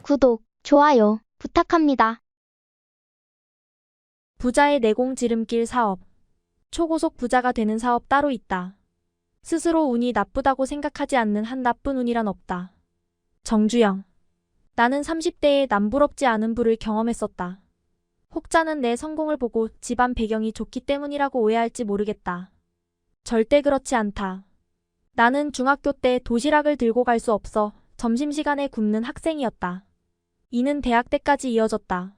구독, 좋아요 부탁합니다. 부자의 내공 지름길 사업. 초고속 부자가 되는 사업 따로 있다. 스스로 운이 나쁘다고 생각하지 않는 한 나쁜 운이란 없다. 정주영. 나는 30대에 남부럽지 않은 부를 경험했었다. 혹자는 내 성공을 보고 집안 배경이 좋기 때문이라고 오해할지 모르겠다. 절대 그렇지 않다. 나는 중학교 때 도시락을 들고 갈 수 없어 점심시간에 굶는 학생이었다. 이는 대학 때까지 이어졌다.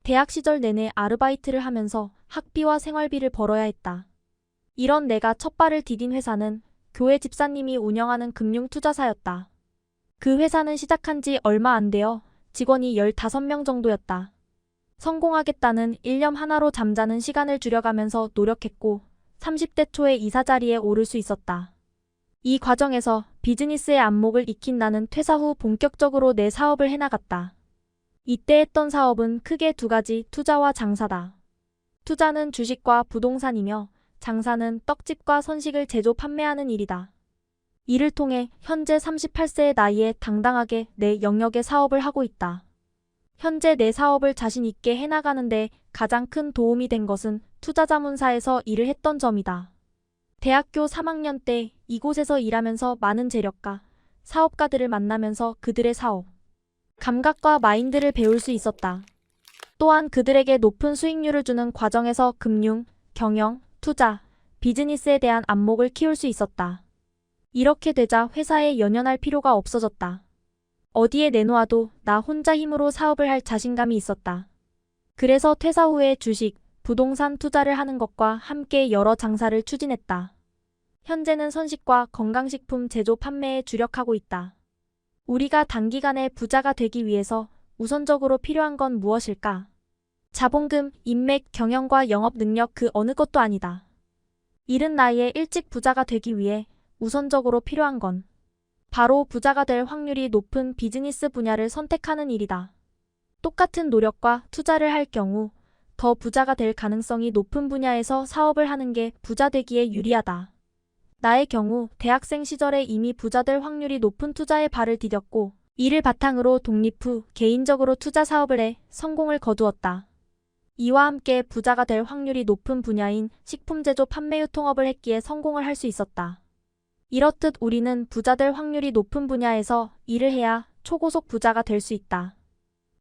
대학 시절 내내 아르바이트를 하면서 학비와 생활비를 벌어야 했다. 이런 내가 첫 발을 디딘 회사는 교회 집사님이 운영하는 금융투자사였다. 그 회사는 시작한 지 얼마 안 되어 직원이 15명 정도였다. 성공하겠다는 일념 하나로 잠자는 시간을 줄여가면서 노력했고 30대 초에 이사 자리에 오를 수 있었다. 이 과정에서 비즈니스의 안목을 익힌 나는 퇴사 후 본격적으로 내 사업을 해나갔다. 이때 했던 사업은 크게 두 가지, 투자와 장사다. 투자는 주식과 부동산이며 장사는 떡집과 선식을 제조 판매하는 일이다. 이를 통해 현재 38세의 나이에 당당하게 내 영역의 사업을 하고 있다. 현재 내 사업을 자신 있게 해나가는데 가장 큰 도움이 된 것은 투자자문사에서 일을 했던 점이다. 대학교 3학년 때 이곳에서 일하면서 많은 재력가, 사업가들을 만나면서 그들의 사업, 감각과 마인드를 배울 수 있었다. 또한 그들에게 높은 수익률을 주는 과정에서 금융, 경영, 투자, 비즈니스에 대한 안목을 키울 수 있었다. 이렇게 되자 회사에 연연할 필요가 없어졌다. 어디에 내놓아도 나 혼자 힘으로 사업을 할 자신감이 있었다. 그래서 퇴사 후에 주식, 부동산 투자를 하는 것과 함께 여러 장사를 추진했다. 현재는 선식과 건강식품 제조 판매에 주력하고 있다. 우리가 단기간에 부자가 되기 위해서 우선적으로 필요한 건 무엇일까? 자본금, 인맥, 경영과 영업 능력 그 어느 것도 아니다. 이른 나이에 일찍 부자가 되기 위해 우선적으로 필요한 건 바로 부자가 될 확률이 높은 비즈니스 분야를 선택하는 일이다. 똑같은 노력과 투자를 할 경우 더 부자가 될 가능성이 높은 분야에서 사업을 하는 게 부자 되기에 유리하다. 나의 경우 대학생 시절에 이미 부자 될 확률이 높은 투자에 발을 디뎠고 이를 바탕으로 독립 후 개인적으로 투자 사업을 해 성공을 거두었다. 이와 함께 부자가 될 확률이 높은 분야인 식품 제조 판매 유통업을 했기에 성공을 할 수 있었다. 이렇듯 우리는 부자 될 확률이 높은 분야에서 일을 해야 초고속 부자가 될 수 있다.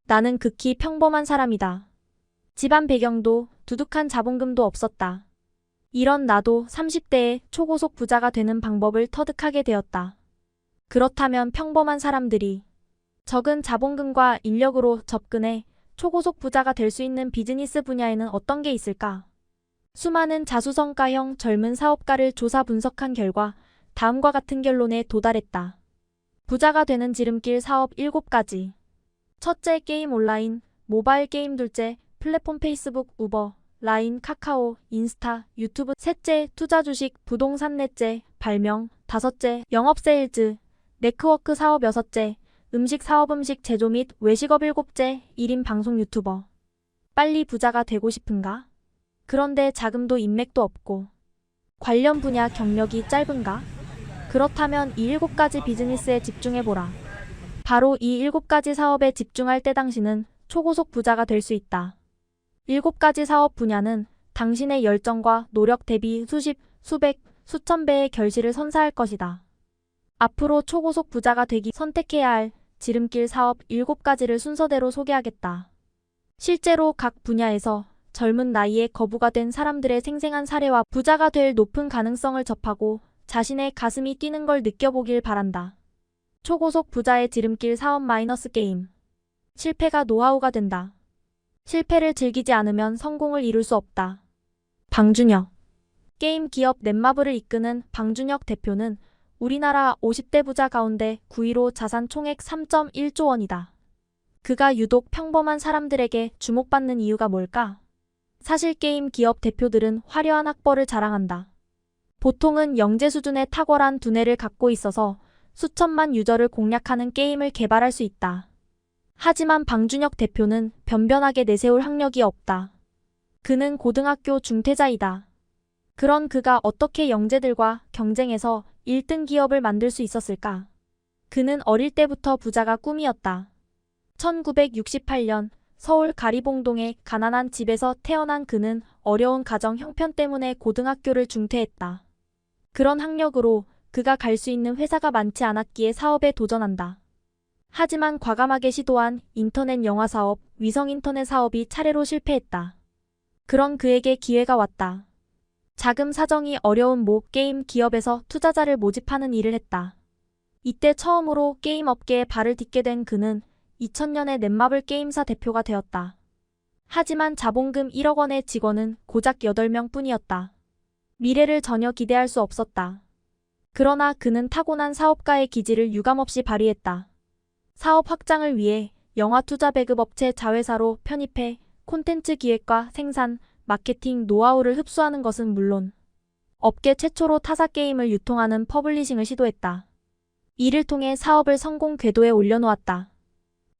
나는 극히 평범한 사람이다. 집안 배경도 두둑한 자본금도 없었다. 이런 나도 30대에 초고속 부자가 되는 방법을 터득하게 되었다. 그렇다면 평범한 사람들이 적은 자본금과 인력으로 접근해 초고속 부자가 될 수 있는 비즈니스 분야에는 어떤 게 있을까? 수많은 자수성가형 젊은 사업가를 조사 분석한 결과 다음과 같은 결론에 도달했다. 부자가 되는 지름길 사업 7가지. 첫째, 게임 온라인, 모바일 게임. 둘째, 플랫폼 페이스북, 우버, 라인, 카카오, 인스타, 유튜브. 셋째, 투자 주식, 부동산. 넷째, 발명. 다섯째, 영업 세일즈, 네트워크 사업. 여섯째, 음식 사업, 음식 제조 및 외식업. 일곱째, 1인 방송 유튜버. 빨리 부자가 되고 싶은가? 그런데 자금도 인맥도 없고 관련 분야 경력이 짧은가? 그렇다면 이 7가지 비즈니스에 집중해보라. 바로 이 7가지 사업에 집중할 때 당신은 초고속 부자가 될 수 있다. 7가지 사업 분야는 당신의 열정과 노력 대비 수십, 수백, 수천 배의 결실을 선사할 것이다. 앞으로 초고속 부자가 되기 선택해야 할 지름길 사업 7가지를 순서대로 소개하겠다. 실제로 각 분야에서 젊은 나이에 거부가 된 사람들의 생생한 사례와 부자가 될 높은 가능성을 접하고 자신의 가슴이 뛰는 걸 느껴보길 바란다. 초고속 부자의 지름길 사업 마이너스 게임. 실패가 노하우가 된다. 실패를 즐기지 않으면 성공을 이룰 수 없다. 방준혁. 게임 기업 넷마블을 이끄는 방준혁 대표는 우리나라 50대 부자 가운데 9위로 자산 총액 3.1조 원이다. 그가 유독 평범한 사람들에게 주목받는 이유가 뭘까? 사실 게임 기업 대표들은 화려한 학벌을 자랑한다. 보통은 영재 수준의 탁월한 두뇌를 갖고 있어서 수천만 유저를 공략하는 게임을 개발할 수 있다. 하지만 방준혁 대표는 변변하게 내세울 학력이 없다. 그는 고등학교 중퇴자이다. 그런 그가 어떻게 영재들과 경쟁해서 1등 기업을 만들 수 있었을까? 그는 어릴 때부터 부자가 꿈이었다. 1968년 서울 가리봉동의 가난한 집에서 태어난 그는 어려운 가정 형편 때문에 고등학교를 중퇴했다. 그런 학력으로 그가 갈 수 있는 회사가 많지 않았기에 사업에 도전한다. 하지만 과감하게 시도한 인터넷 영화 사업, 위성 인터넷 사업이 차례로 실패했다. 그런 그에게 기회가 왔다. 자금 사정이 어려운 모 게임 기업에서 투자자를 모집하는 일을 했다. 이때 처음으로 게임 업계에 발을 딛게 된 그는 2000년에 넷마블 게임사 대표가 되었다. 하지만 자본금 1억 원의 직원은 고작 8명 뿐이었다. 미래를 전혀 기대할 수 없었다. 그러나 그는 타고난 사업가의 기질을 유감없이 발휘했다. 사업 확장을 위해 영화 투자 배급 업체 자회사로 편입해 콘텐츠 기획과 생산, 마케팅 노하우를 흡수하는 것은 물론 업계 최초로 타사 게임을 유통하는 퍼블리싱을 시도했다. 이를 통해 사업을 성공 궤도에 올려놓았다.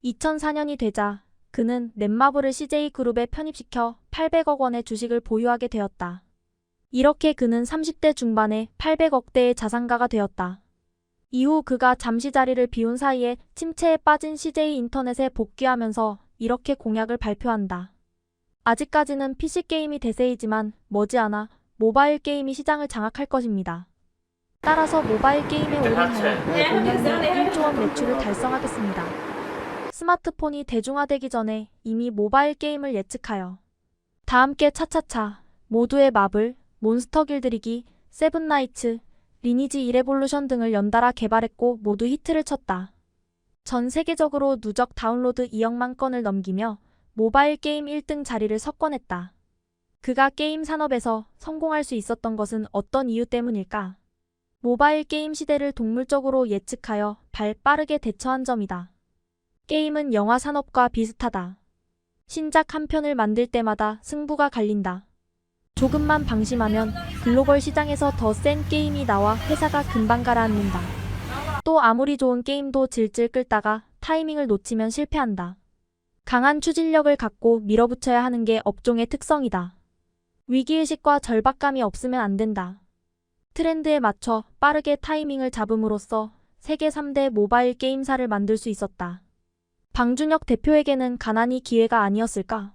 2004년이 되자 그는 넷마블을 CJ그룹에 편입시켜 800억 원의 주식을 보유하게 되었다. 이렇게 그는 30대 중반에 800억대의 자산가가 되었다. 이후 그가 잠시 자리를 비운 사이에 침체에 빠진 CJ인터넷에 복귀하면서 이렇게 공약을 발표한다. 아직까지는 PC게임이 대세이지만 머지않아 모바일 게임이 시장을 장악할 것입니다. 따라서 모바일 게임에 올인하여 5년 내 1조 원 매출을 달성하겠습니다. 스마트폰이 대중화되기 전에 이미 모바일 게임을 예측하여 다 함께 차차차, 모두의 마블, 몬스터 길들이기, 세븐나이츠, 리니지 이레볼루션 등을 연달아 개발했고 모두 히트를 쳤다. 전 세계적으로 누적 다운로드 2억만 건을 넘기며 모바일 게임 1등 자리를 석권했다. 그가 게임 산업에서 성공할 수 있었던 것은 어떤 이유 때문일까? 모바일 게임 시대를 동물적으로 예측하여 발 빠르게 대처한 점이다. 게임은 영화 산업과 비슷하다. 신작 한 편을 만들 때마다 승부가 갈린다. 조금만 방심하면 글로벌 시장에서 더 센 게임이 나와 회사가 금방 가라앉는다. 또 아무리 좋은 게임도 질질 끌다가 타이밍을 놓치면 실패한다. 강한 추진력을 갖고 밀어붙여야 하는 게 업종의 특성이다. 위기의식과 절박감이 없으면 안 된다. 트렌드에 맞춰 빠르게 타이밍을 잡음으로써 세계 3대 모바일 게임사를 만들 수 있었다. 방준혁 대표에게는 가난이 기회가 아니었을까?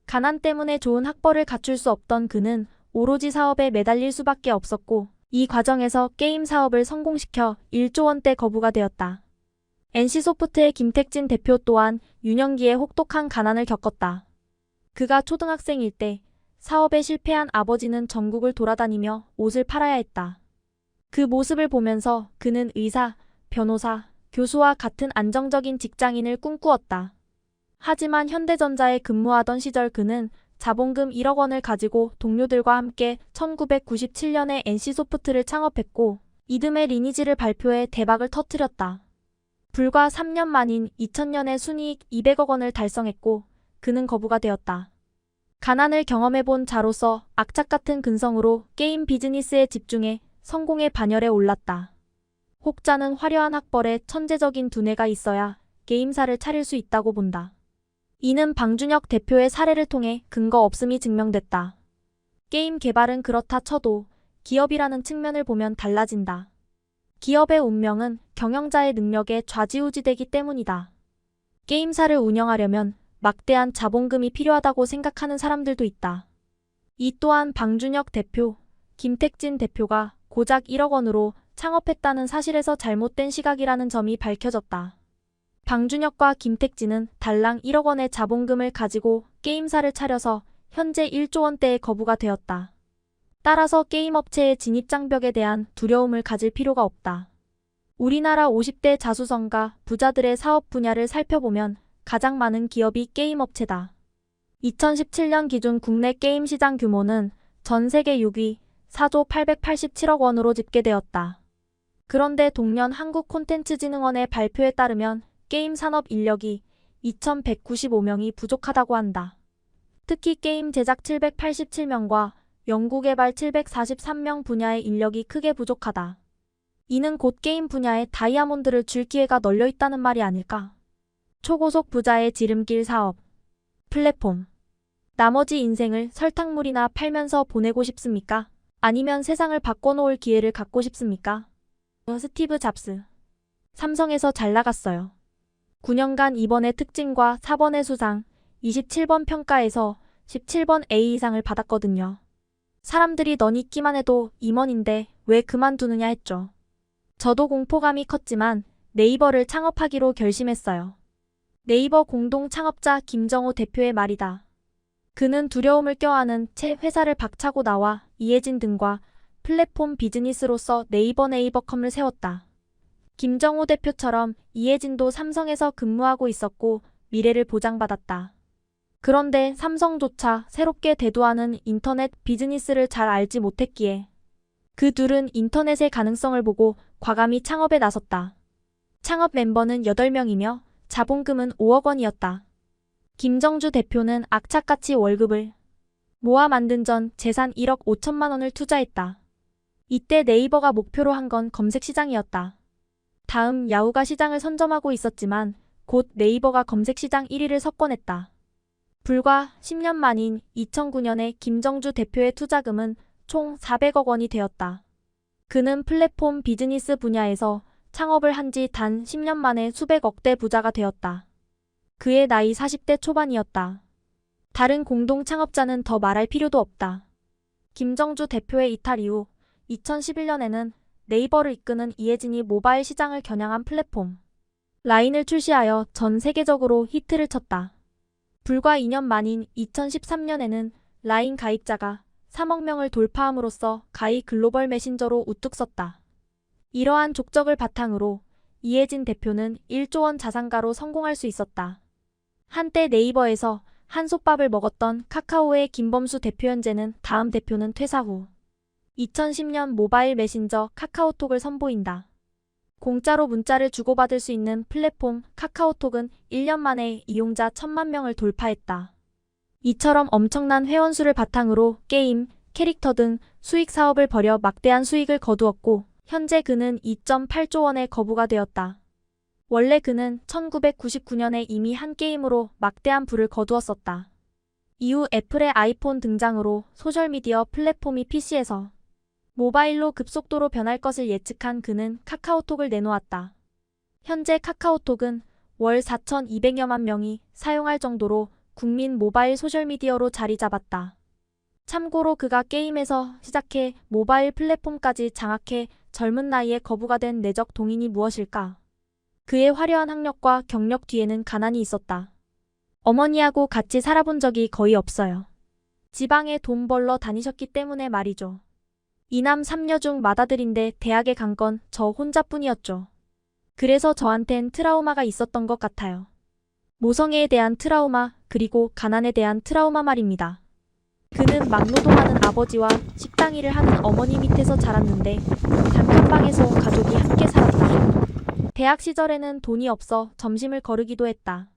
가난 때문에 좋은 학벌을 갖출 수 없던 그는 오로지 사업에 매달릴 수밖에 없었고 이 과정에서 게임 사업을 성공시켜 1조 원대 거부가 되었다. NC소프트의 김택진 대표 또한 유년기에 혹독한 가난을 겪었다. 그가 초등학생일 때 사업에 실패한 아버지는 전국을 돌아다니며 옷을 팔아야 했다. 그 모습을 보면서 그는 의사, 변호사, 교수와 같은 안정적인 직장인을 꿈꾸었다. 하지만 현대전자에 근무하던 시절 그는 자본금 1억 원을 가지고 동료들과 함께 1997년에 NC소프트를 창업했고 이듬해 리니지를 발표해 대박을 터뜨렸다. 불과 3년 만인 2000년에 순이익 200억 원을 달성했고 그는 거부가 되었다. 가난을 경험해본 자로서 악착 같은 근성으로 게임 비즈니스에 집중해 성공의 반열에 올랐다. 혹자는 화려한 학벌에 천재적인 두뇌가 있어야 게임사를 차릴 수 있다고 본다. 이는 방준혁 대표의 사례를 통해 근거 없음이 증명됐다. 게임 개발은 그렇다 쳐도 기업이라는 측면을 보면 달라진다. 기업의 운명은 경영자의 능력에 좌지우지되기 때문이다. 게임사를 운영하려면 막대한 자본금이 필요하다고 생각하는 사람들도 있다. 이 또한 방준혁 대표, 김택진 대표가 고작 1억 원으로 창업했다는 사실에서 잘못된 시각이라는 점이 밝혀졌다. 방준혁과 김택진은 달랑 1억 원의 자본금을 가지고 게임사를 차려서 현재 1조 원대의 거부가 되었다. 따라서 게임 업체의 진입장벽에 대한 두려움을 가질 필요가 없다. 우리나라 50대 자수성가 부자들의 사업 분야를 살펴보면 가장 많은 기업이 게임 업체다. 2017년 기준 국내 게임 시장 규모는 전 세계 6위 4조 887억 원으로 집계되었다. 그런데 동년 한국콘텐츠진흥원의 발표에 따르면 게임 산업 인력이 2,195명이 부족하다고 한다. 특히 게임 제작 787명과 연구개발 743명 분야의 인력이 크게 부족하다. 이는 곧 게임 분야에 다이아몬드를 줄 기회가 널려 있다는 말이 아닐까? 초고속 부자의 지름길 사업. 플랫폼. 나머지 인생을 설탕물이나 팔면서 보내고 싶습니까? 아니면 세상을 바꿔놓을 기회를 갖고 싶습니까? 스티브 잡스. 삼성에서 잘 나갔어요. 9년간 2번의 특징과 4번의 수상, 27번 평가에서 17번 A 이상을 받았거든요. 사람들이 넌 있기만 해도 임원인데 왜 그만두느냐 했죠. 저도 공포감이 컸지만 네이버를 창업하기로 결심했어요. 네이버 공동 창업자 김정호 대표의 말이다. 그는 두려움을 껴안은 채 회사를 박차고 나와 이해진 등과 플랫폼 비즈니스로서 네이버컴을 세웠다. 김정호 대표처럼 이해진도 삼성에서 근무하고 있었고 미래를 보장받았다. 그런데 삼성조차 새롭게 대두하는 인터넷 비즈니스를 잘 알지 못했기에 그 둘은 인터넷의 가능성을 보고 과감히 창업에 나섰다. 창업 멤버는 8명이며 자본금은 5억 원이었다. 김정주 대표는 악착같이 월급을 모아 만든 전 재산 1억 5천만 원을 투자했다. 이때 네이버가 목표로 한 건 검색 시장이었다. 다음 야후가 시장을 선점하고 있었지만 곧 네이버가 검색 시장 1위를 석권했다. 불과 10년 만인 2009년에 김정주 대표의 투자금은 총 400억 원이 되었다. 그는 플랫폼 비즈니스 분야에서 창업을 한 지 단 10년 만에 수백억대 부자가 되었다. 그의 나이 40대 초반이었다. 다른 공동 창업자는 더 말할 필요도 없다. 김정주 대표의 이탈 이후 2011년에는 네이버를 이끄는 이해진이 모바일 시장을 겨냥한 플랫폼 라인을 출시하여 전 세계적으로 히트를 쳤다. 불과 2년 만인 2013년에는 라인 가입자가 3억 명을 돌파함으로써 가히 글로벌 메신저로 우뚝 섰다. 이러한 족적을 바탕으로 이해진 대표는 1조 원 자산가로 성공할 수 있었다. 한때 네이버에서 한솥밥을 먹었던 카카오의 김범수 대표. 현재는 다음 대표는 퇴사 후 2010년 모바일 메신저 카카오톡을 선보인다. 공짜로 문자를 주고받을 수 있는 플랫폼 카카오톡은 1년 만에 이용자 1,000만 명을 돌파했다. 이처럼 엄청난 회원수를 바탕으로 게임, 캐릭터 등 수익 사업을 벌여 막대한 수익을 거두었고 현재 그는 2.8조 원의 거부가 되었다. 원래 그는 1999년에 이미 한 게임으로 막대한 부를 거두었었다. 이후 애플의 아이폰 등장으로 소셜미디어 플랫폼이 PC에서 모바일로 급속도로 변할 것을 예측한 그는 카카오톡을 내놓았다. 현재 카카오톡은 월 4,200여만 명이 사용할 정도로 국민 모바일 소셜미디어로 자리 잡았다. 참고로 그가 게임에서 시작해 모바일 플랫폼까지 장악해 젊은 나이에 거부가 된 내적 동인이 무엇일까? 그의 화려한 학력과 경력 뒤에는 가난이 있었다. 어머니하고 같이 살아본 적이 거의 없어요. 지방에 돈 벌러 다니셨기 때문에 말이죠. 이남 3녀 중 맏아들인데 대학에 간 건 저 혼자뿐이었죠. 그래서 저한텐 트라우마가 있었던 것 같아요. 모성애에 대한 트라우마, 그리고 가난에 대한 트라우마 말입니다. 그는 막노동하는 아버지와 식당 일을 하는 어머니 밑에서 자랐는데 단칸방에서 가족이 함께 살았다. 대학 시절에는 돈이 없어 점심을 거르기도 했다.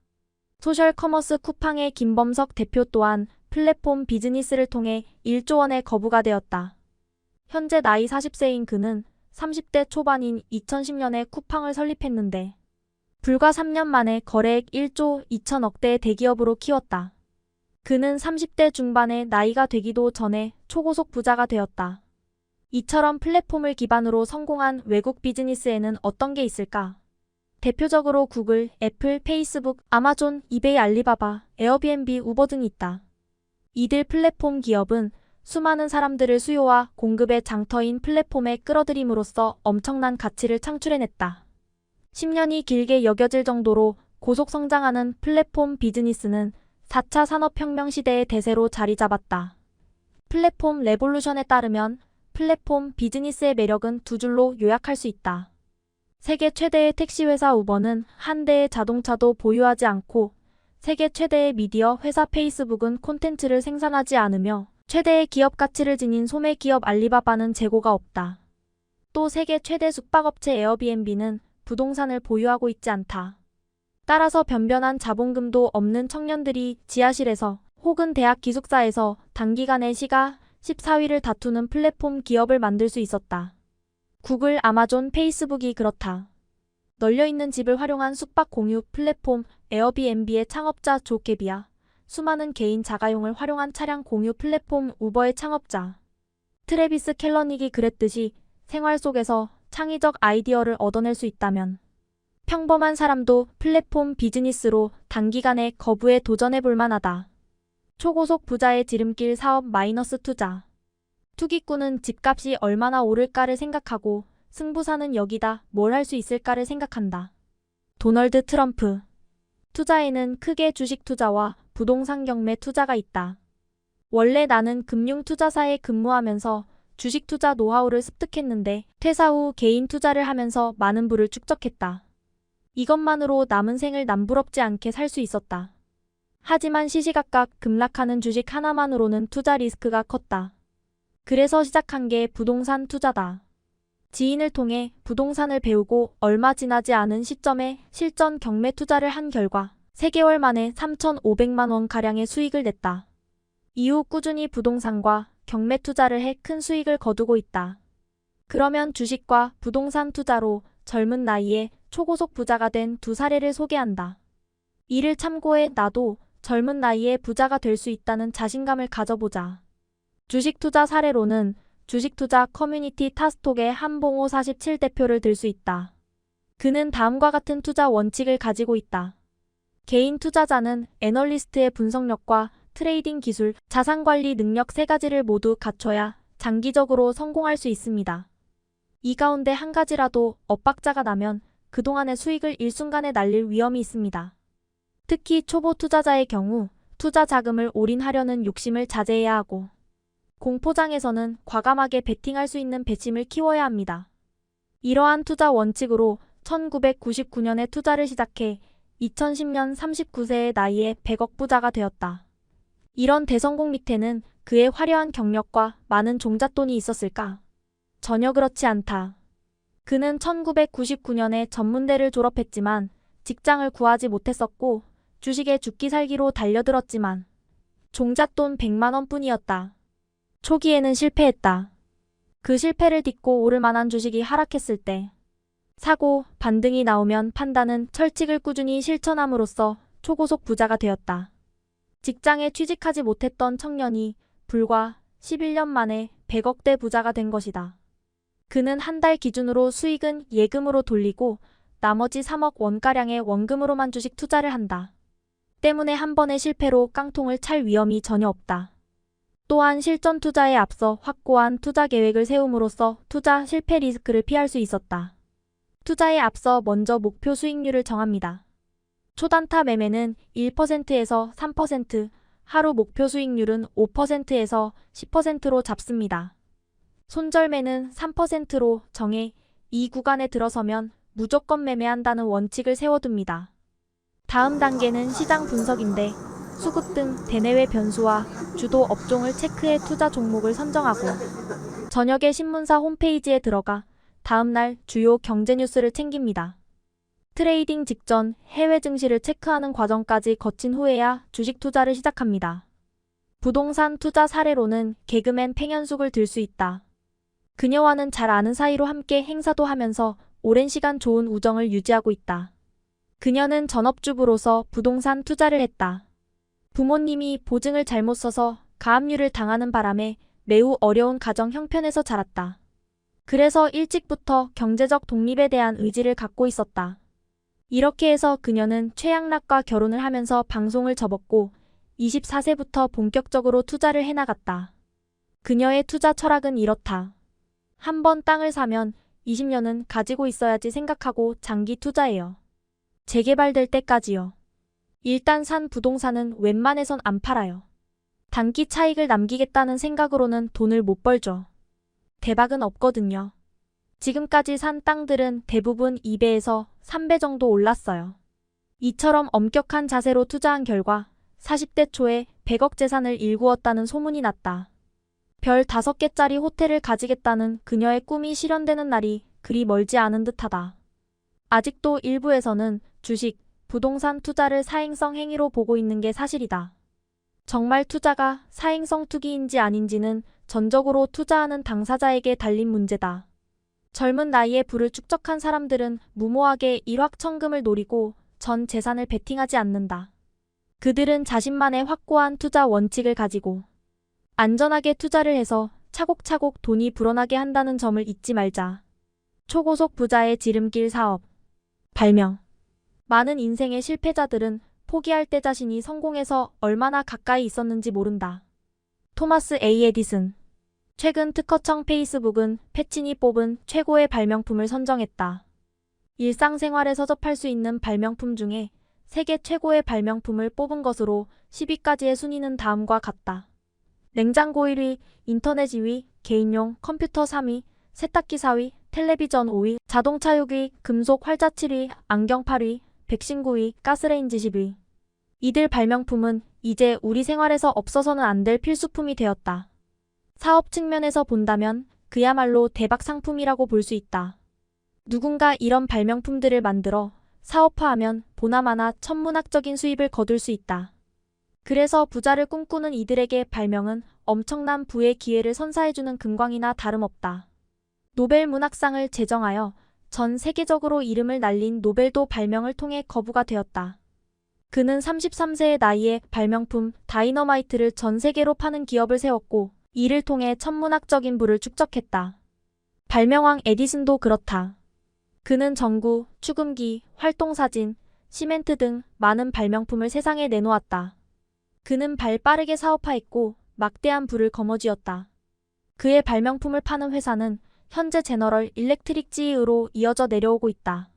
소셜 커머스 쿠팡의 김범석 대표 또한 플랫폼 비즈니스를 통해 1조 원의 거부가 되었다. 현재 나이 40세인 그는 30대 초반인 2010년에 쿠팡을 설립했는데 불과 3년 만에 거래액 1조 2천억대의 대기업으로 키웠다. 그는 30대 중반의 나이가 되기도 전에 초고속 부자가 되었다. 이처럼 플랫폼을 기반으로 성공한 외국 비즈니스에는 어떤 게 있을까? 대표적으로 구글, 애플, 페이스북, 아마존, 이베이, 알리바바, 에어비앤비, 우버 등이 있다. 이들 플랫폼 기업은 수많은 사람들을 수요와 공급의 장터인 플랫폼에 끌어들임으로써 엄청난 가치를 창출해냈다. 10년이 길게 여겨질 정도로 고속 성장하는 플랫폼 비즈니스는 4차 산업혁명 시대의 대세로 자리 잡았다. 플랫폼 레볼루션에 따르면 플랫폼 비즈니스의 매력은 두 줄로 요약할 수 있다. 세계 최대의 택시회사 우버는 한 대의 자동차도 보유하지 않고 세계 최대의 미디어 회사 페이스북은 콘텐츠를 생산하지 않으며 최대의 기업 가치를 지닌 소매 기업 알리바바는 재고가 없다. 또 세계 최대 숙박업체 에어비앤비는 부동산을 보유하고 있지 않다. 따라서 변변한 자본금도 없는 청년들이 지하실에서 혹은 대학 기숙사에서 단기간에 시가 14위를 다투는 플랫폼 기업을 만들 수 있었다. 구글, 아마존, 페이스북이 그렇다. 널려있는 집을 활용한 숙박 공유 플랫폼 에어비앤비의 창업자 조 캐비아, 수많은 개인 자가용을 활용한 차량 공유 플랫폼 우버의 창업자 트래비스 켈러닉이 그랬듯이 생활 속에서 창의적 아이디어를 얻어낼 수 있다면 평범한 사람도 플랫폼 비즈니스로 단기간에 거부에 도전해 볼 만하다. 초고속 부자의 지름길 사업 마이너스 투자. 투기꾼은 집값이 얼마나 오를까를 생각하고 승부사는 여기다 뭘 할 수 있을까를 생각한다. 도널드 트럼프. 투자에는 크게 주식 투자와 부동산 경매 투자가 있다. 원래 나는 금융 투자사에 근무하면서 주식 투자 노하우를 습득했는데 퇴사 후 개인 투자를 하면서 많은 부를 축적했다. 이것만으로 남은 생을 남부럽지 않게 살 수 있었다. 하지만 시시각각 급락하는 주식 하나만으로는 투자 리스크가 컸다. 그래서 시작한 게 부동산 투자다. 지인을 통해 부동산을 배우고 얼마 지나지 않은 시점에 실전 경매 투자를 한 결과 3개월 만에 3,500만 원가량의 수익을 냈다. 이후 꾸준히 부동산과 경매 투자를 해 큰 수익을 거두고 있다. 그러면 주식과 부동산 투자로 젊은 나이에 초고속 부자가 된 두 사례를 소개한다. 이를 참고해 나도 젊은 나이에 부자가 될 수 있다는 자신감을 가져보자. 주식 투자 사례로는 주식투자 커뮤니티 타스톡의 한봉호 47대표를 들 수 있다. 그는 다음과 같은 투자 원칙을 가지고 있다. 개인 투자자는 애널리스트의 분석력과 트레이딩 기술, 자산관리 능력 3가지를 모두 갖춰야 장기적으로 성공할 수 있습니다. 이 가운데 한 가지라도 엇박자가 나면 그동안의 수익을 일순간에 날릴 위험이 있습니다. 특히 초보 투자자의 경우 투자 자금을 올인하려는 욕심을 자제해야 하고 공포장에서는 과감하게 베팅할 수 있는 배심을 키워야 합니다. 이러한 투자 원칙으로 1999년에 투자를 시작해 2010년 39세의 나이에 100억 부자가 되었다. 이런 대성공 밑에는 그의 화려한 경력과 많은 종잣돈이 있었을까? 전혀 그렇지 않다. 그는 1999년에 전문대를 졸업했지만 직장을 구하지 못했었고 주식에 죽기 살기로 달려들었지만 종잣돈 100만 원뿐이었다. 초기에는 실패했다. 그 실패를 딛고 오를 만한 주식이 하락했을 때 사고, 반등이 나오면 판단은 철칙을 꾸준히 실천함으로써 초고속 부자가 되었다. 직장에 취직하지 못했던 청년이 불과 11년 만에 100억대 부자가 된 것이다. 그는 한 달 기준으로 수익은 예금으로 돌리고 나머지 3억 원가량의 원금으로만 주식 투자를 한다. 때문에 한 번의 실패로 깡통을 찰 위험이 전혀 없다. 또한 실전 투자에 앞서 확고한 투자 계획을 세움으로써 투자 실패 리스크를 피할 수 있었다. 투자에 앞서 먼저 목표 수익률을 정합니다. 초단타 매매는 1%에서 3%, 하루 목표 수익률은 5%에서 10%로 잡습니다. 손절매는 3%로 정해 이 구간에 들어서면 무조건 매매한다는 원칙을 세워둡니다. 다음 단계는 시장 분석인데 수급 등 대내외 변수와 주도 업종을 체크해 투자 종목을 선정하고 저녁에 신문사 홈페이지에 들어가 다음날 주요 경제 뉴스를 챙깁니다. 트레이딩 직전 해외 증시를 체크하는 과정까지 거친 후에야 주식 투자를 시작합니다. 부동산 투자 사례로는 개그맨 팽현숙을 들 수 있다. 그녀와는 잘 아는 사이로 함께 행사도 하면서 오랜 시간 좋은 우정을 유지하고 있다. 그녀는 전업주부로서 부동산 투자를 했다. 부모님이 보증을 잘못 써서 가압류를 당하는 바람에 매우 어려운 가정 형편에서 자랐다. 그래서 일찍부터 경제적 독립에 대한 의지를 갖고 있었다. 이렇게 해서 그녀는 최양락과 결혼을 하면서 방송을 접었고 24세부터 본격적으로 투자를 해나갔다. 그녀의 투자 철학은 이렇다. 한 번 땅을 사면 20년은 가지고 있어야지 생각하고 장기 투자해요. 재개발될 때까지요. 일단 산 부동산은 웬만해선 안 팔아요. 단기 차익을 남기겠다는 생각으로는 돈을 못 벌죠. 대박은 없거든요. 지금까지 산 땅들은 대부분 2배에서 3배 정도 올랐어요. 이처럼 엄격한 자세로 투자한 결과 40대 초에 100억 재산을 일구었다는 소문이 났다. 별 5개짜리 호텔을 가지겠다는 그녀의 꿈이 실현되는 날이 그리 멀지 않은 듯하다. 아직도 일부에서는 주식, 부동산 투자를 사행성 행위로 보고 있는 게 사실이다. 정말 투자가 사행성 투기인지 아닌지는 전적으로 투자하는 당사자에게 달린 문제다. 젊은 나이에 부를 축적한 사람들은 무모하게 일확천금을 노리고 전 재산을 베팅하지 않는다. 그들은 자신만의 확고한 투자 원칙을 가지고 안전하게 투자를 해서 차곡차곡 돈이 불어나게 한다는 점을 잊지 말자. 초고속 부자의 지름길 사업 발명 많은 인생의 실패자들은 포기할 때 자신이 성공해서 얼마나 가까이 있었는지 모른다. 토마스 A. 에디슨. 최근 특허청 페이스북은 패친이 뽑은 최고의 발명품을 선정했다. 일상생활에서 접할 수 있는 발명품 중에 세계 최고의 발명품을 뽑은 것으로 10위까지의 순위는 다음과 같다. 냉장고 1위, 인터넷 2위, 개인용 컴퓨터 3위, 세탁기 4위, 텔레비전 5위, 자동차 6위, 금속 활자 7위, 안경 8위, 백신 9위, 가스레인지 10위. 이들 발명품은 이제 우리 생활에서 없어서는 안 될 필수품이 되었다. 사업 측면에서 본다면 그야말로 대박 상품이라고 볼 수 있다. 누군가 이런 발명품들을 만들어 사업화하면 보나마나 천문학적인 수입을 거둘 수 있다. 그래서 부자를 꿈꾸는 이들에게 발명은 엄청난 부의 기회를 선사해주는 금광이나 다름없다. 노벨 문학상을 제정하여 전 세계적으로 이름을 날린 노벨도 발명을 통해 거부가 되었다. 그는 33세의 나이에 발명품 다이너마이트를 전 세계로 파는 기업을 세웠고 이를 통해 천문학적인 부를 축적했다. 발명왕 에디슨도 그렇다. 그는 전구, 축음기, 활동사진, 시멘트 등 많은 발명품을 세상에 내놓았다. 그는 발 빠르게 사업화했고 막대한 부를 거머쥐었다. 그의 발명품을 파는 회사는 현재 제너럴 일렉트릭 GE로 이어져 내려오고 있다.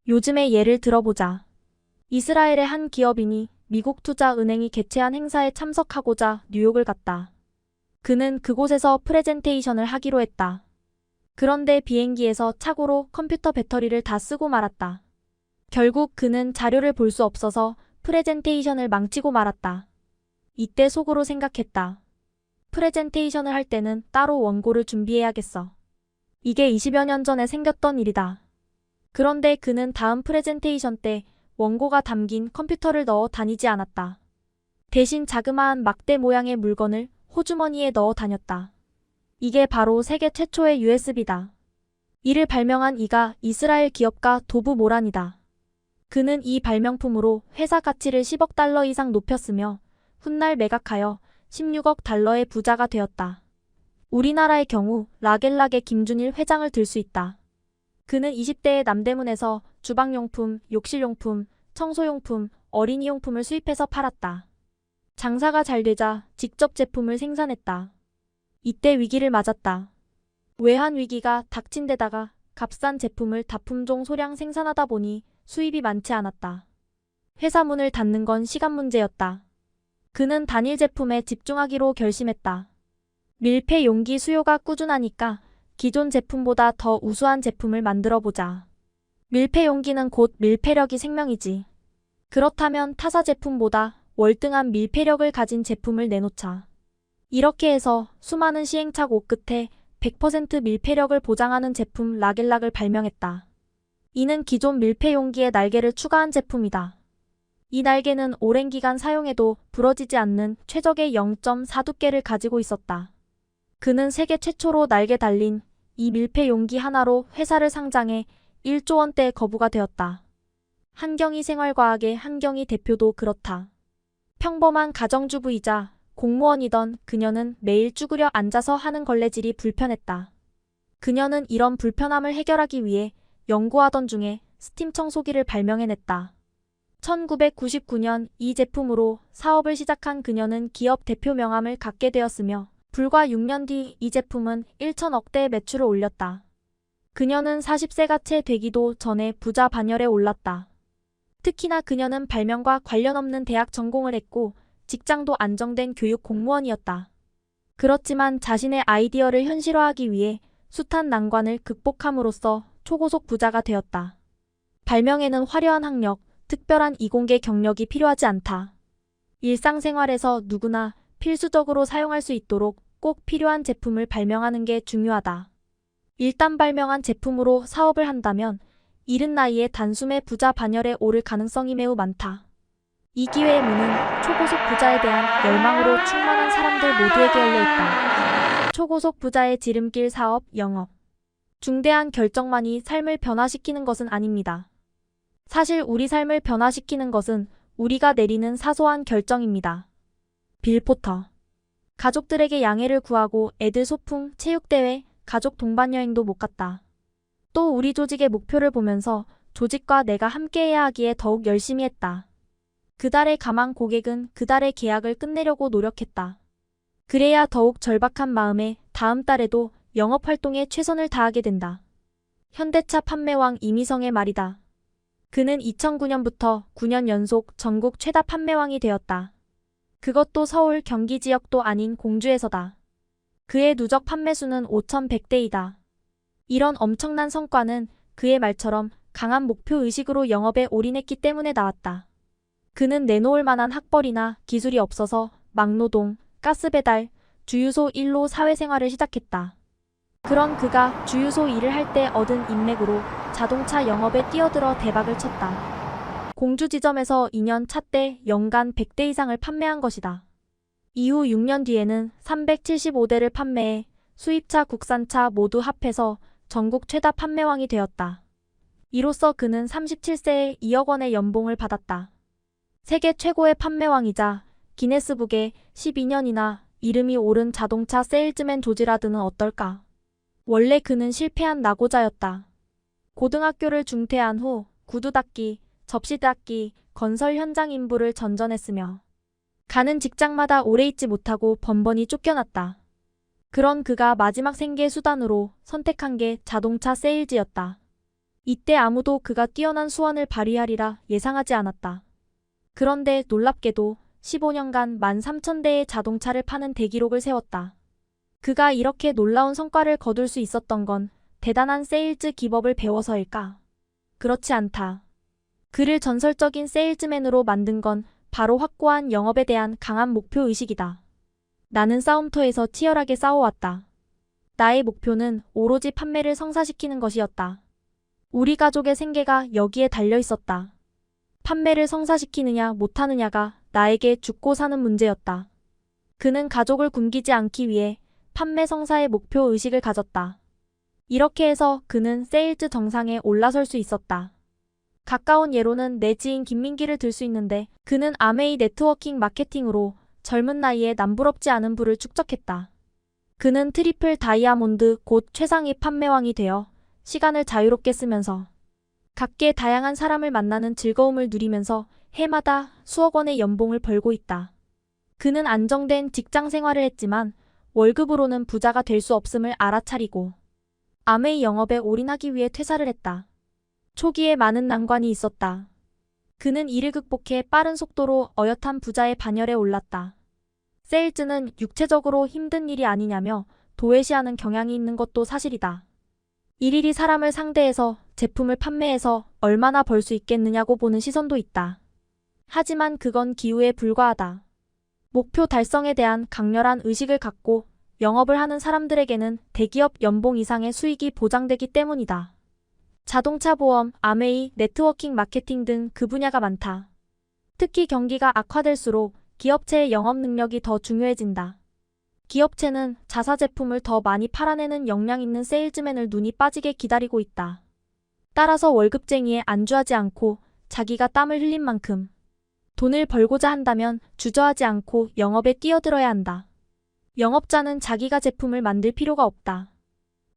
요즘의 예를 들어보자. 이스라엘의 한 기업인이 미국 투자은행이 개최한 행사에 참석하고자 뉴욕을 갔다. 그는 그곳에서 프레젠테이션을 하기로 했다. 그런데 비행기에서 착오로 컴퓨터 배터리를 다 쓰고 말았다. 결국 그는 자료를 볼 수 없어서 프레젠테이션을 망치고 말았다. 이때 속으로 생각했다. 프레젠테이션을 할 때는 따로 원고를 준비해야겠어. 이게 20여 년 전에 생겼던 일이다. 그런데 그는 다음 프레젠테이션 때 원고가 담긴 컴퓨터를 넣어 다니지 않았다. 대신 자그마한 막대 모양의 물건을 호주머니에 넣어 다녔다. 이게 바로 세계 최초의 USB다. 이를 발명한 이가 이스라엘 기업가 도브 모란이다. 그는 이 발명품으로 회사 가치를 10억 달러 이상 높였으며 훗날 매각하여 16억 달러의 부자가 되었다. 우리나라의 경우 라겔락의 김준일 회장을 들 수 있다. 그는 20대의 남대문에서 주방용품, 욕실용품, 청소용품, 어린이용품을 수입해서 팔았다. 장사가 잘 되자 직접 제품을 생산했다. 이때 위기를 맞았다. 외환 위기가 닥친 데다가 값싼 제품을 다품종 소량 생산하다 보니 수입이 많지 않았다. 회사 문을 닫는 건 시간 문제였다. 그는 단일 제품에 집중하기로 결심했다. 밀폐 용기 수요가 꾸준하니까 기존 제품보다 더 우수한 제품을 만들어보자. 밀폐 용기는 곧 밀폐력이 생명이지. 그렇다면 타사 제품보다 월등한 밀폐력을 가진 제품을 내놓자. 이렇게 해서 수많은 시행착오 끝에 100% 밀폐력을 보장하는 제품 라겔락을 발명했다. 이는 기존 밀폐 용기에 날개를 추가한 제품이다. 이 날개는 오랜 기간 사용해도 부러지지 않는 최적의 0.4 두께를 가지고 있었다. 그는 세계 최초로 날개 달린 이 밀폐 용기 하나로 회사를 상장해 1조 원대의 거부가 되었다. 한경희 생활과학의 한경희 대표도 그렇다. 평범한 가정주부이자 공무원이던 그녀는 매일 쭈그려 앉아서 하는 걸레질이 불편했다. 그녀는 이런 불편함을 해결하기 위해 연구하던 중에 스팀 청소기를 발명해냈다. 1999년 이 제품으로 사업을 시작한 그녀는 기업 대표 명함을 갖게 되었으며 불과 6년 뒤 이 제품은 1천억대의 매출을 올렸다. 그녀는 40세가 채 되기도 전에 부자 반열에 올랐다. 특히나 그녀는 발명과 관련 없는 대학 전공을 했고 직장도 안정된 교육 공무원이었다. 그렇지만 자신의 아이디어를 현실화하기 위해 숱한 난관을 극복함으로써 초고속 부자가 되었다. 발명에는 화려한 학력, 특별한 이공계 경력이 필요하지 않다. 일상생활에서 누구나 필수적으로 사용할 수 있도록 꼭 필요한 제품을 발명하는 게 중요하다. 일단 발명한 제품으로 사업을 한다면 이른 나이에 단숨에 부자 반열에 오를 가능성이 매우 많다. 이 기회의 문은 초고속 부자에 대한 열망으로 충만한 사람들 모두에게 열려 있다. 초고속 부자의 지름길 사업, 영업. 중대한 결정만이 삶을 변화시키는 것은 아닙니다. 사실 우리 삶을 변화시키는 것은 우리가 내리는 사소한 결정입니다. 빌 포터. 가족들에게 양해를 구하고 애들 소풍, 체육대회, 가족 동반여행도 못 갔다. 또 우리 조직의 목표를 보면서 조직과 내가 함께해야 하기에 더욱 열심히 했다. 그달의 가망 고객은 그달의 계약을 끝내려고 노력했다. 그래야 더욱 절박한 마음에 다음 달에도 영업활동에 최선을 다하게 된다. 현대차 판매왕 이미성의 말이다. 그는 2009년부터 9년 연속 전국 최다 판매왕이 되었다. 그것도 서울 경기 지역도 아닌 공주에서다. 그의 누적 판매수는 5,100대이다. 이런 엄청난 성과는 그의 말처럼 강한 목표의식으로 영업에 올인했기 때문에 나왔다. 그는 내놓을 만한 학벌이나 기술이 없어서 막노동, 가스배달, 주유소 일로 사회생활을 시작했다. 그런 그가 주유소 일을 할 때 얻은 인맥으로 자동차 영업에 뛰어들어 대박을 쳤다. 공주 지점에서 2년 차 때 연간 100대 이상을 판매한 것이다. 이후 6년 뒤에는 375대를 판매해 수입차, 국산차 모두 합해서 전국 최다 판매왕이 되었다. 이로써 그는 37세에 2억 원의 연봉을 받았다. 세계 최고의 판매왕이자 기네스북에 12년이나 이름이 오른 자동차 세일즈맨 조지라드는 어떨까? 원래 그는 실패한 낙오자였다. 고등학교를 중퇴한 후 구두 닦기, 접시 닦기, 건설 현장 인부를 전전했으며 가는 직장마다 오래 있지 못하고 번번이 쫓겨났다. 그런 그가 마지막 생계 수단으로 선택한 게 자동차 세일즈였다. 이때 아무도 그가 뛰어난 수완을 발휘하리라 예상하지 않았다. 그런데 놀랍게도 15년간 13,000대의 자동차를 파는 대기록을 세웠다. 그가 이렇게 놀라운 성과를 거둘 수 있었던 건 대단한 세일즈 기법을 배워서일까? 그렇지 않다. 그를 전설적인 세일즈맨으로 만든 건 바로 확고한 영업에 대한 강한 목표의식이다. 나는 싸움터에서 치열하게 싸워왔다. 나의 목표는 오로지 판매를 성사시키는 것이었다. 우리 가족의 생계가 여기에 달려 있었다. 판매를 성사시키느냐 못하느냐가 나에게 죽고 사는 문제였다. 그는 가족을 굶기지 않기 위해 판매 성사의 목표의식을 가졌다. 이렇게 해서 그는 세일즈 정상에 올라설 수 있었다. 가까운 예로는 내 지인 김민기를 들 수 있는데 그는 아메이 네트워킹 마케팅으로 젊은 나이에 남부럽지 않은 부를 축적했다. 그는 트리플 다이아몬드 곧 최상위 판매왕이 되어 시간을 자유롭게 쓰면서 각계 다양한 사람을 만나는 즐거움을 누리면서 해마다 수억 원의 연봉을 벌고 있다. 그는 안정된 직장 생활을 했지만 월급으로는 부자가 될 수 없음을 알아차리고 아메이 영업에 올인하기 위해 퇴사를 했다. 초기에 많은 난관이 있었다. 그는 이를 극복해 빠른 속도로 어엿한 부자의 반열에 올랐다. 세일즈는 육체적으로 힘든 일이 아니냐며 도외시하는 경향이 있는 것도 사실이다. 일일이 사람을 상대해서 제품을 판매해서 얼마나 벌 수 있겠느냐고 보는 시선도 있다. 하지만 그건 기우에 불과하다. 목표 달성에 대한 강렬한 의식을 갖고 영업을 하는 사람들에게는 대기업 연봉 이상의 수익이 보장되기 때문이다. 자동차 보험, 아메이, 네트워킹 마케팅 등 그 분야가 많다. 특히 경기가 악화될수록 기업체의 영업 능력이 더 중요해진다. 기업체는 자사 제품을 더 많이 팔아내는 역량 있는 세일즈맨을 눈이 빠지게 기다리고 있다. 따라서 월급쟁이에 안주하지 않고 자기가 땀을 흘린 만큼 돈을 벌고자 한다면 주저하지 않고 영업에 뛰어들어야 한다. 영업자는 자기가 제품을 만들 필요가 없다.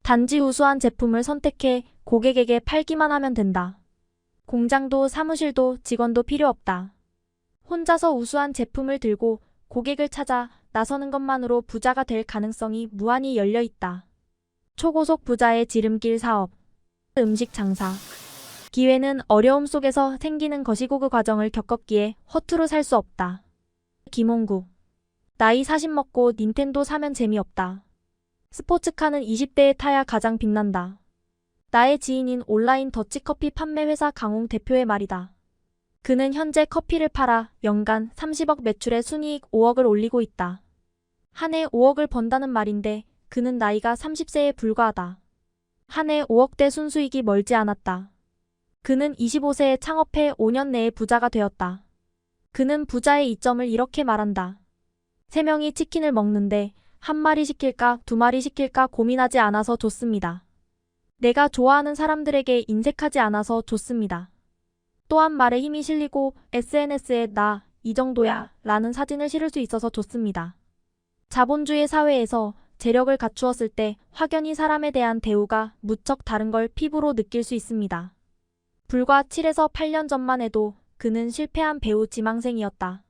단지 우수한 제품을 선택해 고객에게 팔기만 하면 된다. 공장도 사무실도 직원도 필요 없다. 혼자서 우수한 제품을 들고 고객을 찾아 나서는 것만으로 부자가 될 가능성이 무한히 열려 있다. 초고속 부자의 지름길 사업. 음식 장사. 기회는 어려움 속에서 생기는 것이고 그 과정을 겪었기에 허투루 살 수 없다. 김홍구. 나이 40 먹고 닌텐도 사면 재미없다. 스포츠카는 20대에 타야 가장 빛난다. 나의 지인인 온라인 더치커피 판매 회사 강홍 대표의 말이다. 그는 현재 커피를 팔아 연간 30억 매출에 순이익 5억을 올리고 있다. 한 해 5억을 번다는 말인데 그는 나이가 30세에 불과하다. 한 해 5억대 순수익이 멀지 않았다. 그는 25세에 창업해 5년 내에 부자가 되었다. 그는 부자의 이점을 이렇게 말한다. 3명이 치킨을 먹는데 한 마리 시킬까 2마리 시킬까 고민하지 않아서 좋습니다. 내가 좋아하는 사람들에게 인색하지 않아서 좋습니다. 또한 말에 힘이 실리고 SNS에 나 이 정도야 라는 사진을 실을 수 있어서 좋습니다. 자본주의 사회에서 재력을 갖추었을 때 확연히 사람에 대한 대우가 무척 다른 걸 피부로 느낄 수 있습니다. 불과 7에서 8년 전만 해도 그는 실패한 배우 지망생이었다.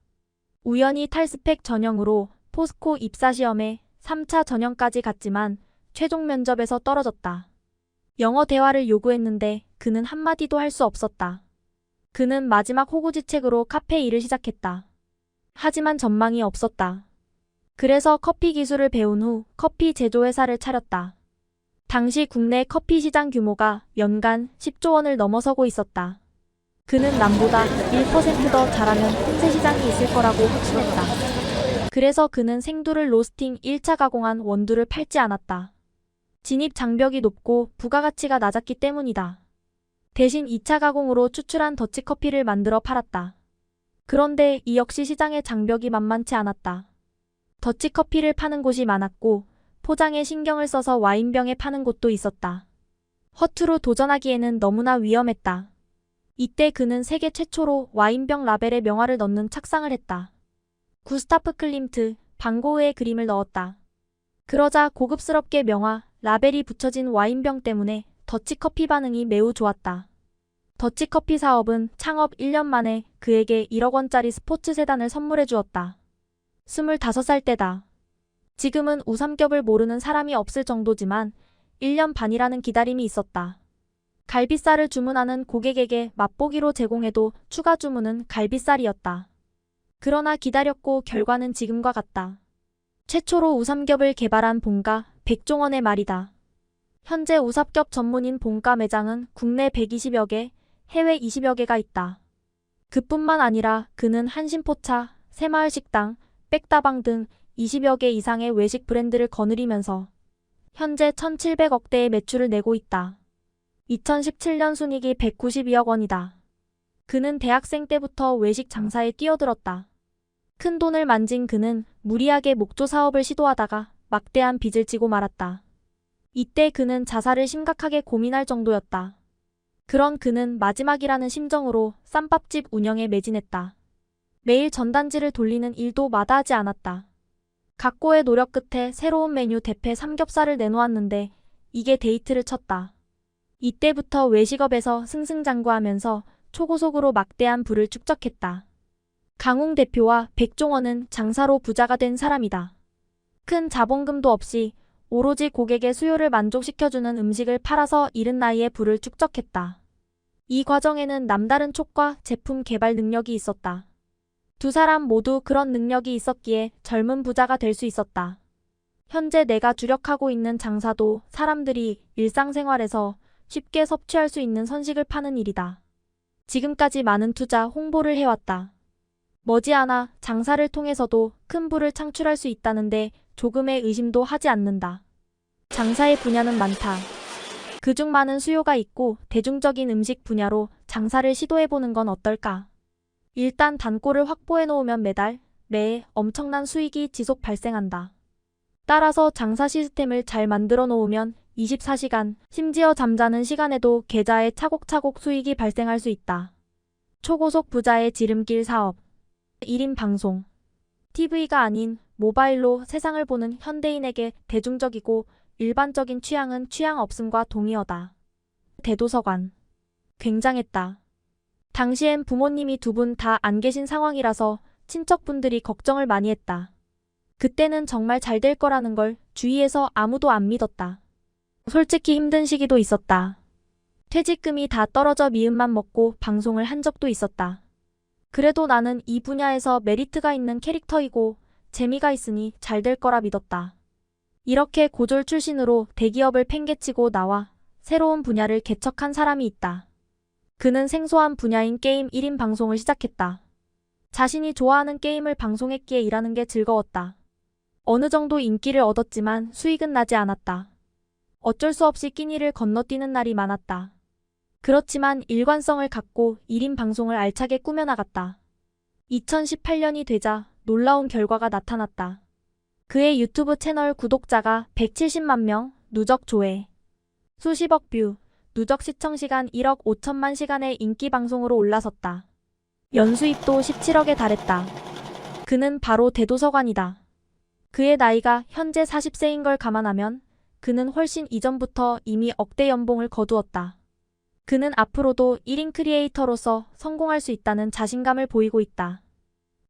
우연히 탈스펙 전형으로 포스코 입사시험에 3차 전형까지 갔지만 최종 면접에서 떨어졌다. 영어 대화를 요구했는데 그는 한마디도 할 수 없었다. 그는 마지막 호구지책으로 카페 일을 시작했다. 하지만 전망이 없었다. 그래서 커피 기술을 배운 후 커피 제조회사를 차렸다. 당시 국내 커피 시장 규모가 연간 10조 원을 넘어서고 있었다. 그는 남보다 1% 더 잘하면 틈새 시장이 있을 거라고 확신했다. 그래서 그는 생두를 로스팅 1차 가공한 원두를 팔지 않았다. 진입 장벽이 높고 부가가치가 낮았기 때문이다. 대신 2차 가공으로 추출한 더치커피를 만들어 팔았다. 그런데 이 역시 시장의 장벽이 만만치 않았다. 더치커피를 파는 곳이 많았고 포장에 신경을 써서 와인병에 파는 곳도 있었다. 허투루 도전하기에는 너무나 위험했다. 이때 그는 세계 최초로 와인병 라벨에 명화를 넣는 착상을 했다. 구스타프 클림트, 반 고흐의 그림을 넣었다. 그러자 고급스럽게 명화, 라벨이 붙여진 와인병 때문에 더치커피 반응이 매우 좋았다. 더치커피 사업은 창업 1년 만에 그에게 1억 원짜리 스포츠 세단을 선물해 주었다. 25살 때다. 지금은 우삼겹을 모르는 사람이 없을 정도지만 1년 반이라는 기다림이 있었다. 갈비살을 주문하는 고객에게 맛보기로 제공해도 추가 주문은 갈비살이었다. 그러나 기다렸고 결과는 지금과 같다. 최초로 우삼겹을 개발한 본가 백종원의 말이다. 현재 우삼겹 전문인 본가 매장은 국내 120여 개, 해외 20여 개가 있다. 그뿐만 아니라 그는 한신포차, 새마을식당, 백다방 등 20여 개 이상의 외식 브랜드를 거느리면서 현재 1,700억대의 매출을 내고 있다. 2017년 순이익이 192억 원이다. 그는 대학생 때부터 외식 장사에 뛰어들었다. 큰 돈을 만진 그는 무리하게 목조 사업을 시도하다가 막대한 빚을 지고 말았다. 이때 그는 자살을 심각하게 고민할 정도였다. 그런 그는 마지막이라는 심정으로 쌈밥집 운영에 매진했다. 매일 전단지를 돌리는 일도 마다하지 않았다. 각고의 노력 끝에 새로운 메뉴 대패 삼겹살을 내놓았는데 이게 데이트를 쳤다. 이때부터 외식업에서 승승장구하면서 초고속으로 막대한 부를 축적했다. 강웅 대표와 백종원은 장사로 부자가 된 사람이다. 큰 자본금도 없이 오로지 고객의 수요를 만족시켜주는 음식을 팔아서 이른 나이에 부를 축적했다. 이 과정에는 남다른 촉과 제품 개발 능력이 있었다. 두 사람 모두 그런 능력이 있었기에 젊은 부자가 될 수 있었다. 현재 내가 주력하고 있는 장사도 사람들이 일상생활에서 쉽게 섭취할 수 있는 선식을 파는 일이다. 지금까지 많은 투자, 홍보를 해왔다. 머지않아 장사를 통해서도 큰 부를 창출할 수 있다는데 조금의 의심도 하지 않는다. 장사의 분야는 많다. 그중 많은 수요가 있고 대중적인 음식 분야로 장사를 시도해보는 건 어떨까? 일단 단골을 확보해 놓으면 매해 엄청난 수익이 지속 발생한다. 따라서 장사 시스템을 잘 만들어 놓으면 24시간, 심지어 잠자는 시간에도 계좌에 차곡차곡 수익이 발생할 수 있다. 초고속 부자의 지름길 사업. 1인 방송. TV가 아닌 모바일로 세상을 보는 현대인에게 대중적이고 일반적인 취향은 취향 없음과 동의어다. 대도서관. 굉장했다. 당시엔 부모님이 두 분 다 안 계신 상황이라서 친척분들이 걱정을 많이 했다. 그때는 정말 잘 될 거라는 걸 주위에서 아무도 안 믿었다. 솔직히 힘든 시기도 있었다. 퇴직금이 다 떨어져 미음만 먹고 방송을 한 적도 있었다. 그래도 나는 이 분야에서 메리트가 있는 캐릭터이고 재미가 있으니 잘 될 거라 믿었다. 이렇게 고졸 출신으로 대기업을 팽개치고 나와 새로운 분야를 개척한 사람이 있다. 그는 생소한 분야인 게임 1인 방송을 시작했다. 자신이 좋아하는 게임을 방송했기에 일하는 게 즐거웠다. 어느 정도 인기를 얻었지만 수익은 나지 않았다. 어쩔 수 없이 끼니를 건너뛰는 날이 많았다. 그렇지만 일관성을 갖고 1인 방송을 알차게 꾸며나갔다. 2018년이 되자 놀라운 결과가 나타났다. 그의 유튜브 채널 구독자가 170만 명, 누적 조회, 수십억 뷰, 누적 시청시간 1억 5천만 시간의 인기 방송으로 올라섰다. 연수입도 17억에 달했다. 그는 바로 대도서관이다. 그의 나이가 현재 40세인 걸 감안하면 그는 훨씬 이전부터 이미 억대 연봉을 거두었다. 그는 앞으로도 1인 크리에이터로서 성공할 수 있다는 자신감을 보이고 있다.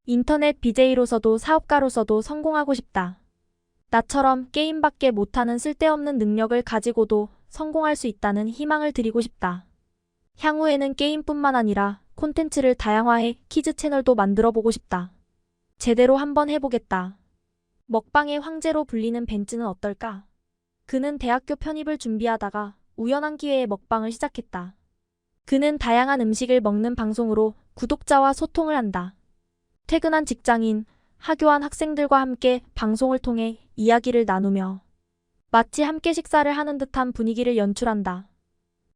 인터넷 BJ로서도 사업가로서도 성공하고 싶다. 나처럼 게임밖에 못하는 쓸데없는 능력을 가지고도 성공할 수 있다는 희망을 드리고 싶다. 향후에는 게임뿐만 아니라 콘텐츠를 다양화해 키즈 채널도 만들어 보고 싶다. 제대로 한번 해보겠다. 먹방의 황제로 불리는 벤츠는 어떨까? 그는 대학교 편입을 준비하다가 우연한 기회에 먹방을 시작했다. 그는 다양한 음식을 먹는 방송으로 구독자와 소통을 한다. 퇴근한 직장인, 하교한 학생들과 함께 방송을 통해 이야기를 나누며 마치 함께 식사를 하는 듯한 분위기를 연출한다.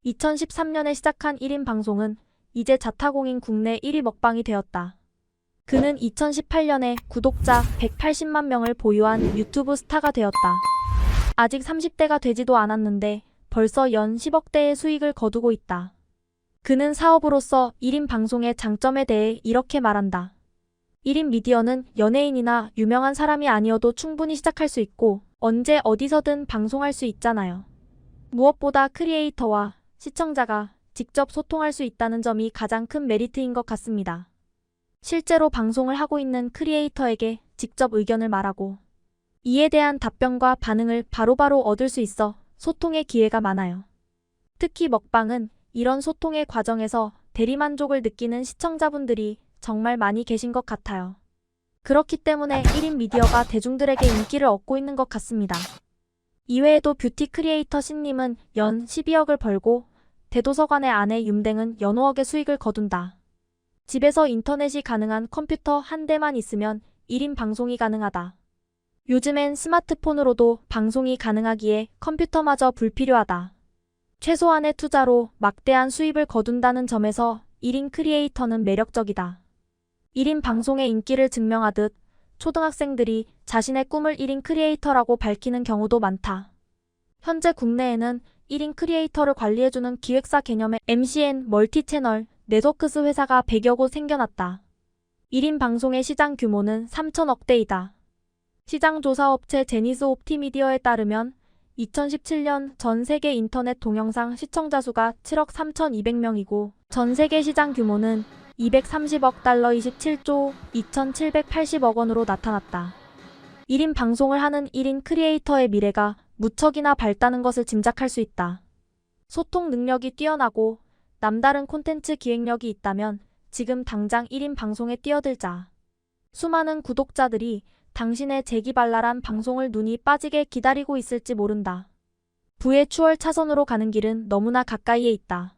2013년에 시작한 1인 방송은 이제 자타공인 국내 1위 먹방이 되었다. 그는 2018년에 구독자 180만 명을 보유한 유튜브 스타가 되었다. 아직 30대가 되지도 않았는데 벌써 연 10억대의 수익을 거두고 있다. 그는 사업으로서 1인 방송의 장점에 대해 이렇게 말한다. 1인 미디어는 연예인이나 유명한 사람이 아니어도 충분히 시작할 수 있고 언제 어디서든 방송할 수 있잖아요. 무엇보다 크리에이터와 시청자가 직접 소통할 수 있다는 점이 가장 큰 메리트인 것 같습니다. 실제로 방송을 하고 있는 크리에이터에게 직접 의견을 말하고 이에 대한 답변과 반응을 바로바로 얻을 수 있어 소통의 기회가 많아요. 특히 먹방은 이런 소통의 과정에서 대리만족을 느끼는 시청자분들이 정말 많이 계신 것 같아요. 그렇기 때문에 1인 미디어가 대중들에게 인기를 얻고 있는 것 같습니다. 이외에도 뷰티 크리에이터 신님은 연 12억을 벌고 대도서관의 아내 윤댕은 연 5억의 수익을 거둔다. 집에서 인터넷이 가능한 컴퓨터 한 대만 있으면 1인 방송이 가능하다. 요즘엔 스마트폰으로도 방송이 가능하기에 컴퓨터마저 불필요하다. 최소한의 투자로 막대한 수입을 거둔다는 점에서 1인 크리에이터는 매력적이다. 1인 방송의 인기를 증명하듯 초등학생들이 자신의 꿈을 1인 크리에이터라고 밝히는 경우도 많다. 현재 국내에는 1인 크리에이터를 관리해주는 기획사 개념의 MCN 멀티채널 네트워크스 회사가 100여 곳 생겨났다. 1인 방송의 시장 규모는 3천억대이다. 시장조사업체 제니스 옵티미디어에 따르면 2017년 전 세계 인터넷 동영상 시청자 수가 7억 3,200명이고 전 세계 시장 규모는 230억 달러 27조 2,780억 원으로 나타났다. 1인 방송을 하는 1인 크리에이터의 미래가 무척이나 밝다는 것을 짐작할 수 있다. 소통 능력이 뛰어나고 남다른 콘텐츠 기획력이 있다면 지금 당장 1인 방송에 뛰어들자. 수많은 구독자들이 당신의 재기발랄한 방송을 눈이 빠지게 기다리고 있을지 모른다. 부의 추월 차선으로 가는 길은 너무나 가까이에 있다.